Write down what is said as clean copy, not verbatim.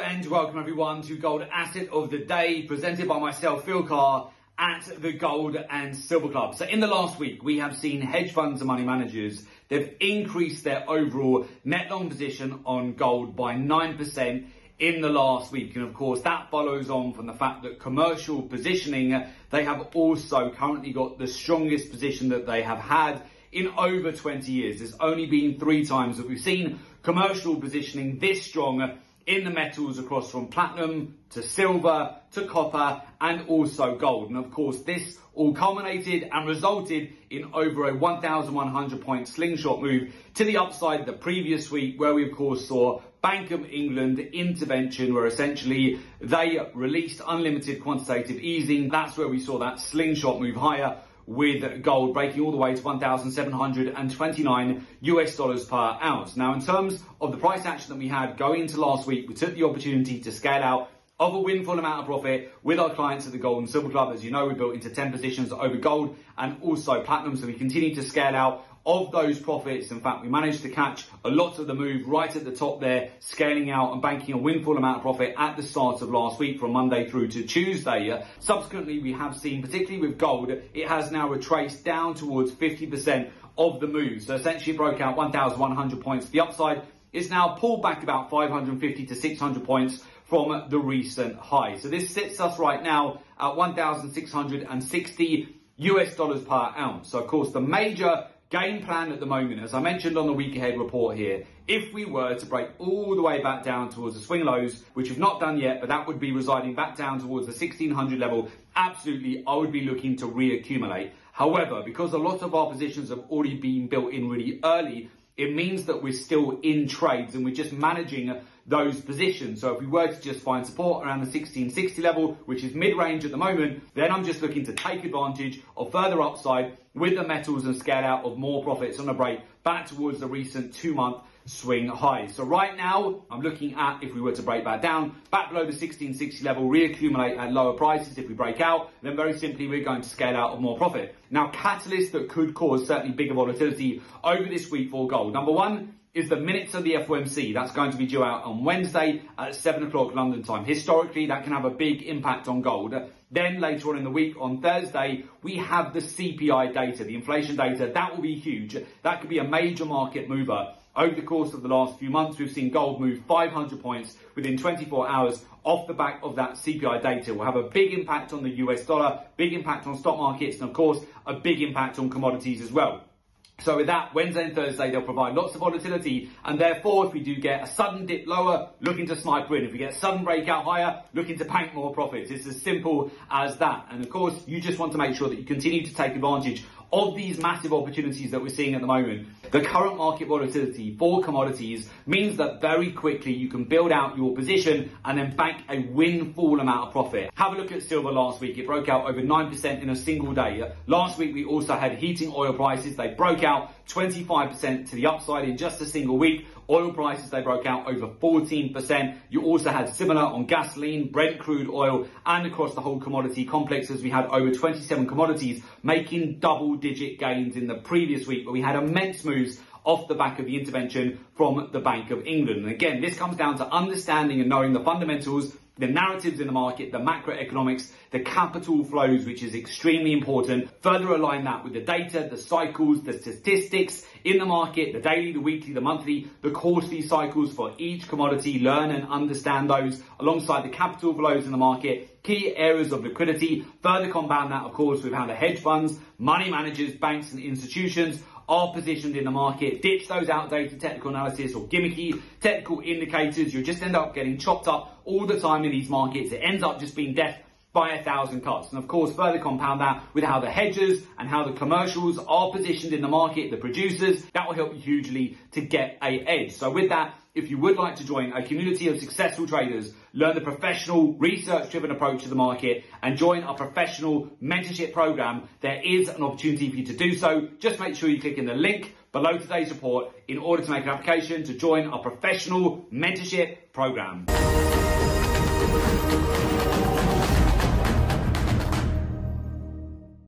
and welcome everyone to Gold Asset of the Day, presented by myself, Phil Carr, at the Gold and Silver Club. So in the last week, we have seen hedge funds and money managers, they've increased their overall net long position on gold by 9% in the last week. And of course, that follows on from the fact that commercial positioning, they have also currently got the strongest position that they have had in over 20 years. There's only been 3 times that we've seen commercial positioning this strong in the metals, across from platinum to silver to copper and also gold. And of course, this all culminated and resulted in over a 1,100 point slingshot move to the upside the previous week, where we of course saw Bank of England intervention, where essentially they released unlimited quantitative easing. That's where we saw that slingshot move higher, with gold breaking all the way to $1,729 per ounce. Now, in terms of the price action that we had going into last week, we took the opportunity to scale out of a windfall amount of profit with our clients at the Gold and Silver Club. As you know, we built into 10 positions over gold and also platinum, so we continue to scale out of those profits. In fact, we managed to catch a lot of the move right at the top there, scaling out and banking a windfall amount of profit at the start of last week from Monday through to Tuesday. Subsequently, we have seen, particularly with gold, it has now retraced down towards 50% of the move. So essentially broke out 1,100 points to the upside. It's now pulled back about 550 to 600 points from the recent high. So this sits us right now at $1,660 per ounce. So of course, the major game plan at the moment, as I mentioned on the week ahead report here, if we were to break all the way back down towards the swing lows, which we've not done yet, but that would be residing back down towards the 1,600 level, absolutely, I would be looking to reaccumulate. However, because a lot of our positions have already been built in really early, it means that we're still in trades and we're just managing those positions. So if we were to just find support around the 1,660 level, which is mid-range at the moment, then I'm just looking to take advantage of further upside with the metals and scale out of more profits on a break back towards the recent 2-month swing highs. So right now, I'm looking at, if we were to break back down, back below the 1,660 level, reaccumulate at lower prices. If we break out, then very simply, we're going to scale out of more profit. Now, catalysts that could cause certainly bigger volatility over this week for gold. Number one is the minutes of the FOMC. That's going to be due out on Wednesday at 7 o'clock London time. Historically, that can have a big impact on gold. Then later on in the week, on Thursday, we have the CPI data, the inflation data. That will be huge. That could be a major market mover. Over the course of the last few months, we've seen gold move 500 points within 24 hours off the back of that CPI data. Will have a big impact on the US dollar, big impact on stock markets, and of course, a big impact on commodities as well. So with that, Wednesday and Thursday, they'll provide lots of volatility. And therefore, if we do get a sudden dip lower, looking to sniper in. If we get a sudden breakout higher, looking to bank more profits. It's as simple as that. And of course, you just want to make sure that you continue to take advantage of these massive opportunities that we're seeing at the moment. The current market volatility for commodities means that very quickly you can build out your position and then bank a windfall amount of profit. Have a look at silver last week. It broke out over 9% in a single day. Last week, we also had heating oil prices. They broke out 25% to the upside in just a single week. Oil prices, they broke out over 14%. You also had similar on gasoline, Brent crude oil, and across the whole commodity complex, as we had over 27 commodities making double-digit gains in the previous week, but we had immense moves off the back of the intervention from the Bank of England. And again, this comes down to understanding and knowing the fundamentals, the narratives in the market, the macroeconomics, the capital flows, which is extremely important. Further align that with the data, the cycles, the statistics in the market, the daily, the weekly, the monthly, the quarterly cycles for each commodity. Learn and understand those alongside the capital flows in the market, key areas of liquidity. Further compound that, of course, with how the hedge funds, money managers, banks and institutions are positioned in the market. Ditch those outdated technical analysis or gimmicky technical indicators. You'll just end up getting chopped up all the time in these markets. It ends up just being death by 1,000 cuts. And of course, further compound that with how the hedgers and how the commercials are positioned in the market, the producers. That will help you hugely to get a edge. So with that, if you would like to join a community of successful traders, learn the professional, research-driven approach to the market, and join our professional mentorship program, there is an opportunity for you to do so. Just make sure you click in the link below today's report in order to make an application to join our professional mentorship program.